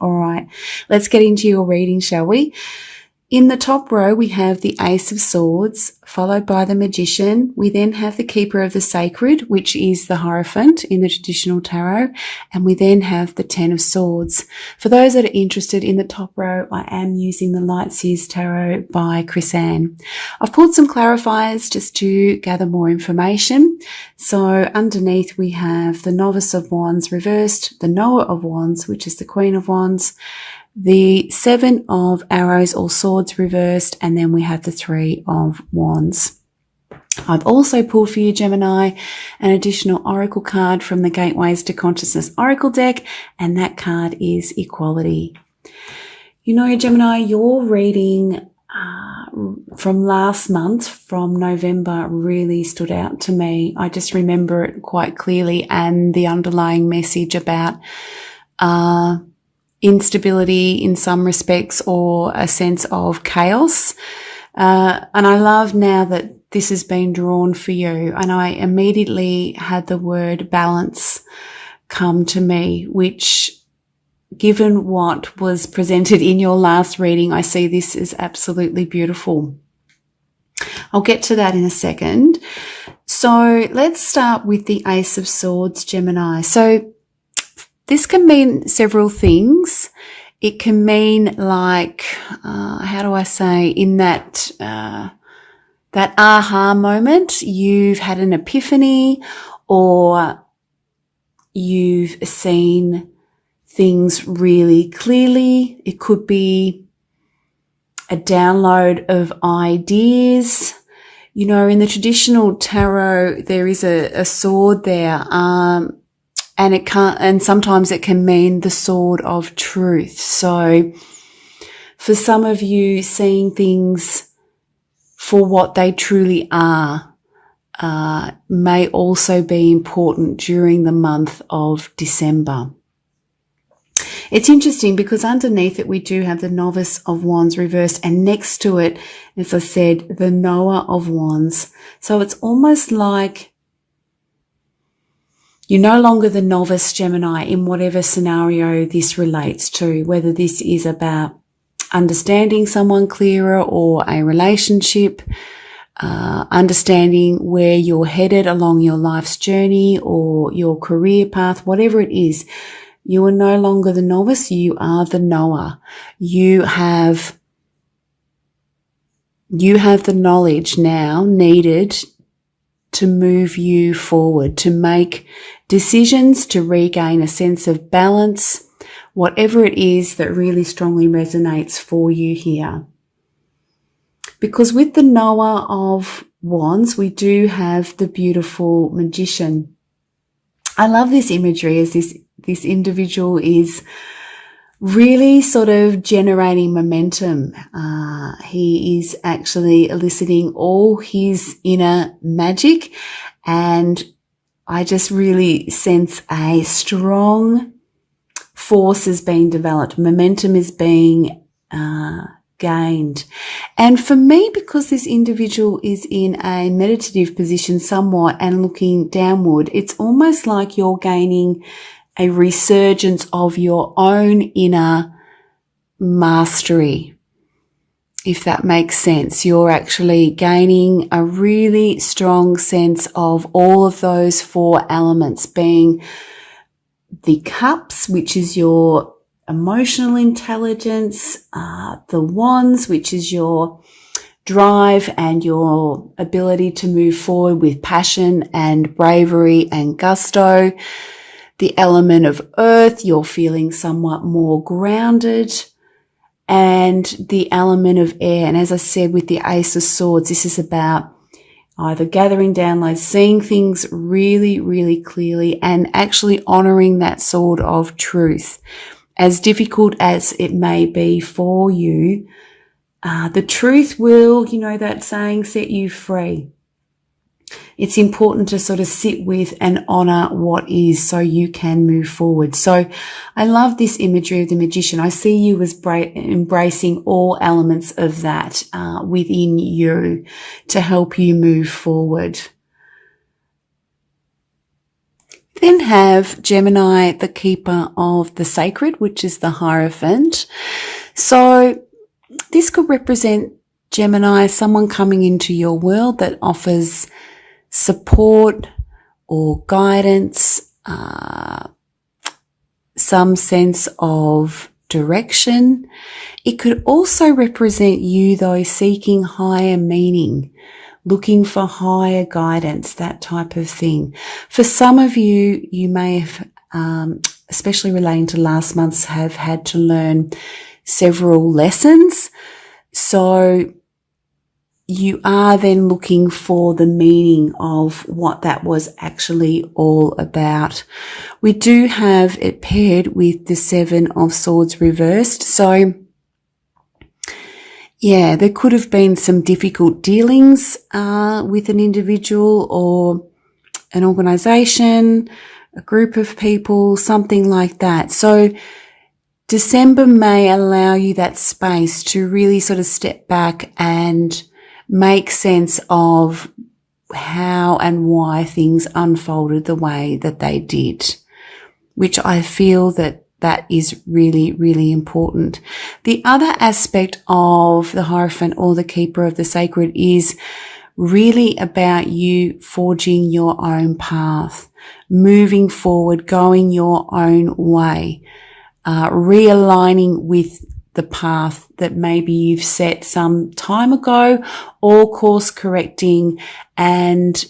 All right, let's get into your reading, shall we? In the top row, we have the Ace of Swords, followed by the Magician. We then have the Keeper of the Sacred, which is the Hierophant in the traditional tarot. And we then have the Ten of Swords. For those that are interested, in the top row, I am using the Light Seers Tarot by Chris Ann. I've pulled some clarifiers just to gather more information. So underneath, we have the Novice of Wands reversed, the Knower of Wands, which is the Queen of Wands, the Seven of Arrows or Swords reversed, and then we have the Three of Wands. I've also pulled for you, Gemini, an additional oracle card from the Gateways to Consciousness Oracle deck, and that card is Equality. You know, Gemini, your reading from last month, from November, really stood out to me. I just remember it quite clearly, and the underlying message about instability in some respects, or a sense of chaos. And I love now that this has been drawn for you. And I immediately had the word balance come to me, which, given what was presented in your last reading, I see this is absolutely beautiful. I'll get to that in a second. So let's start with the Ace of Swords, Gemini. So this can mean several things. It can mean, like, how do I say, in that aha moment, you've had an epiphany, or you've seen things really clearly. It could be a download of ideas. You know, in the traditional tarot, there is a sword there. And sometimes it can mean the sword of truth. So for some of you, seeing things for what they truly are, may also be important during the month of December. It's interesting because underneath it, we do have the Novice of Wands reversed, and next to it, as I said, the Knower of Wands. So it's almost like you're no longer the novice, Gemini, in whatever scenario this relates to, whether this is about understanding someone clearer or a relationship, understanding where you're headed along your life's journey or your career path, whatever it is. You are no longer the novice, you are the knower. You have the knowledge now needed to move you forward, to make decisions, to regain a sense of balance, whatever it is that really strongly resonates for you here. Because with the Knower of Wands, we do have the beautiful Magician. I love this imagery as this individual is really sort of generating momentum. He is actually eliciting all his inner magic, and I just really sense a strong force is being developed. Momentum is being gained. And for me, because this individual is in a meditative position somewhat and looking downward, it's almost like you're gaining a resurgence of your own inner mastery, if that makes sense. You're actually gaining a really strong sense of all of those four elements, being the cups, which is your emotional intelligence, the wands, which is your drive and your ability to move forward with passion and bravery and gusto. The element of earth, you're feeling somewhat more grounded, and the element of air. And as I said, with the Ace of Swords, this is about either gathering downloads, seeing things really, really clearly, and actually honoring that sword of truth. As difficult as it may be for you, the truth will, you know that saying, set you free. It's important to sort of sit with and honor what is so you can move forward. So I love this imagery of the Magician. I see you as embracing all elements of that within you to help you move forward. Then have Gemini, the keeper of the sacred, which is the Hierophant. So this could represent Gemini, someone coming into your world that offers support or guidance, some sense of direction. It could also represent you, though, seeking higher meaning, looking for higher guidance, that type of thing. For some of you, you may have, especially relating to last month's, have had to learn several lessons. So you are then looking for the meaning of what that was actually all about. We do have it paired with the Seven of Swords reversed. So yeah, there could have been some difficult dealings with an individual or an organization, a group of people, something like that. So December may allow you that space to really sort of step back and make sense of how and why things unfolded the way that they did, which I feel that is really, really important. The other aspect of the Hierophant or the keeper of the sacred is really about you forging your own path, moving forward, going your own way, realigning with the path that maybe you've set some time ago, or course correcting and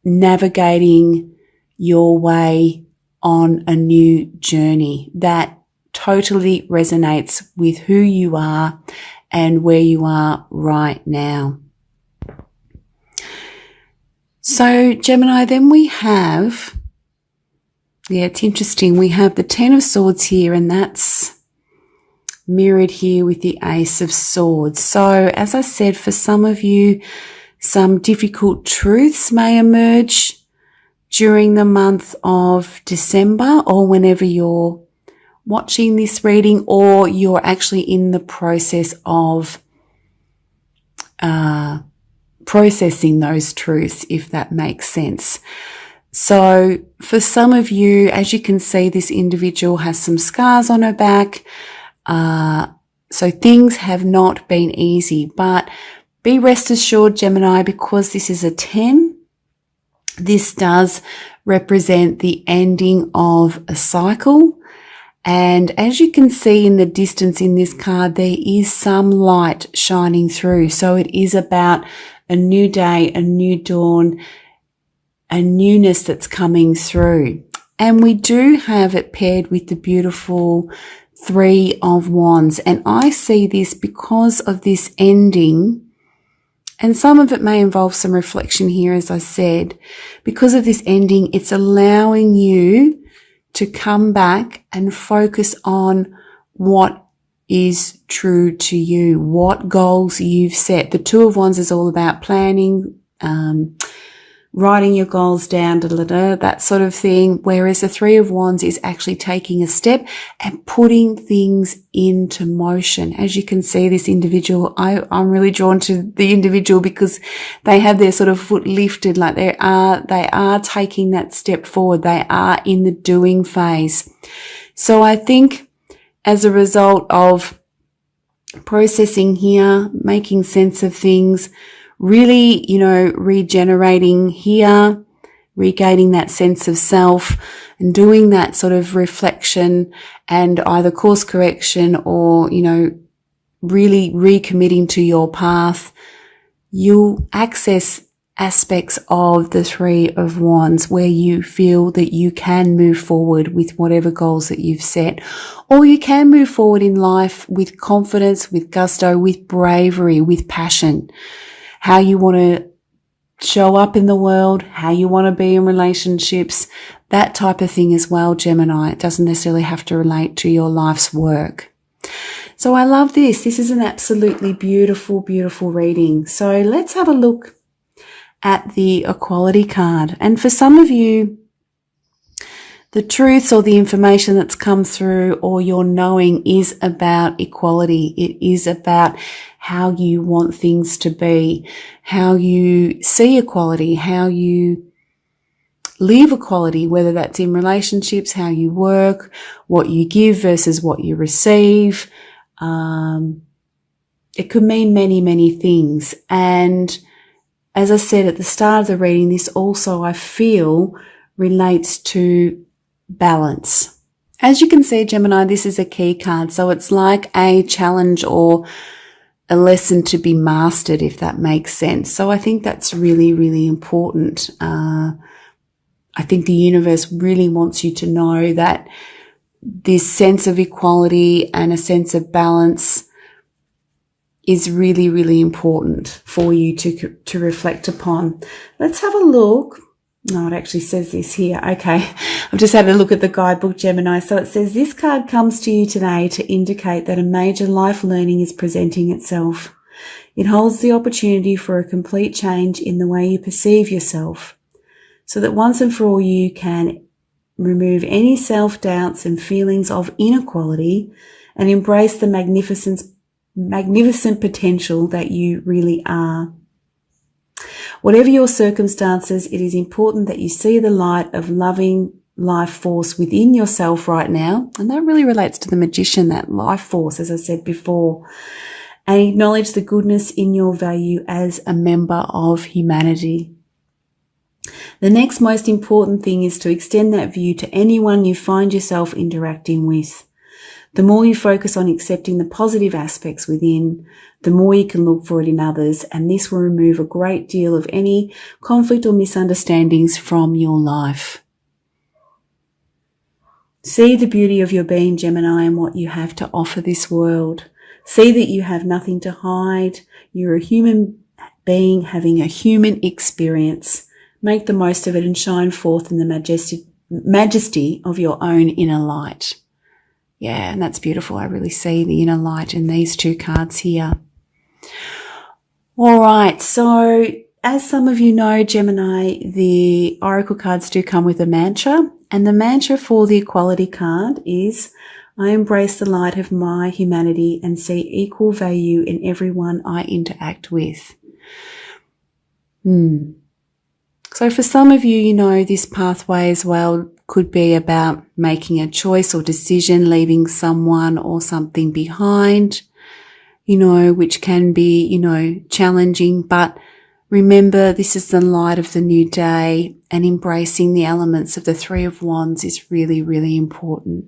navigating your way on a new journey that totally resonates with who you are and where you are right now. So Gemini, then we have, it's interesting, we have the Ten of Swords here, and that's mirrored here with the Ace of Swords. So as I said, for some of you, some difficult truths may emerge during the month of December, or whenever you're watching this reading, or you're actually in the process of processing those truths, if that makes sense. So for some of you, as you can see, this individual has some scars on her back. So things have not been easy, but be rest assured, Gemini, because this is a 10, this does represent the ending of a cycle. And as you can see in the distance in this card, there is some light shining through. So it is about a new day, a new dawn, a newness that's coming through. And we do have it paired with the beautiful Three of Wands. And I see this because of this ending, and some of it may involve some reflection here, as I said. Because of this ending, it's allowing you to come back and focus on what is true to you, what goals you've set. The Two of Wands is all about planning, writing your goals down, that sort of thing. Whereas the Three of Wands is actually taking a step and putting things into motion. As you can see, this individual, I'm really drawn to the individual because they have their sort of foot lifted, like they are taking that step forward. They are in the doing phase. So I think as a result of processing here, making sense of things, really, regenerating here, regaining that sense of self and doing that sort of reflection and either course correction or, really recommitting to your path, you'll access aspects of the Three of Wands where you feel that you can move forward with whatever goals that you've set, or you can move forward in life with confidence, with gusto, with bravery, with passion. How you want to show up in the world, how you want to be in relationships, that type of thing as well, Gemini. It doesn't necessarily have to relate to your life's work. So I love this. This is an absolutely beautiful, beautiful reading. So let's have a look at the Equality card. And for some of you, the truths or the information that's come through or your knowing is about equality. It is about how you want things to be, how you see equality, how you live equality, whether that's in relationships, how you work, what you give versus what you receive. It could mean many, many things. And as I said at the start of the reading, this also, I feel, relates to balance. As you can see, Gemini, this is a key card. So it's like a challenge or a lesson to be mastered, if that makes sense. So I think that's really, really important. I think the universe really wants you to know that this sense of equality and a sense of balance is really, really important for you to reflect upon. Let's have a look. No, it actually says this here. Okay. I've just had a look at the guidebook, Gemini. So it says this card comes to you today to indicate that a major life learning is presenting itself. It holds the opportunity for a complete change in the way you perceive yourself, so that once and for all you can remove any self-doubts and feelings of inequality and embrace the magnificent potential that you really are. Whatever your circumstances, it is important that you see the light of loving life force within yourself right now. And that really relates to the magician, that life force, as I said before, and acknowledge the goodness in your value as a member of humanity. The next most important thing is to extend that view to anyone you find yourself interacting with. The more you focus on accepting the positive aspects within, the more you can look for it in others, and this will remove a great deal of any conflict or misunderstandings from your life. See the beauty of your being, Gemini, and what you have to offer this world. See that you have nothing to hide. You're a human being having a human experience. Make the most of it and shine forth in the majesty of your own inner light. Yeah, and that's beautiful. I really see the inner light in these two cards here. All right, so as some of you know, Gemini, the oracle cards do come with a mantra, and the mantra for the equality card is, I embrace the light of my humanity and see equal value in everyone I interact with. So for some of you, you know, this pathway as well could be about making a choice or decision, leaving someone or something behind, you know, which can be, you know, challenging. But remember, this is the light of the new day, and embracing the elements of the Three of Wands is really, really important.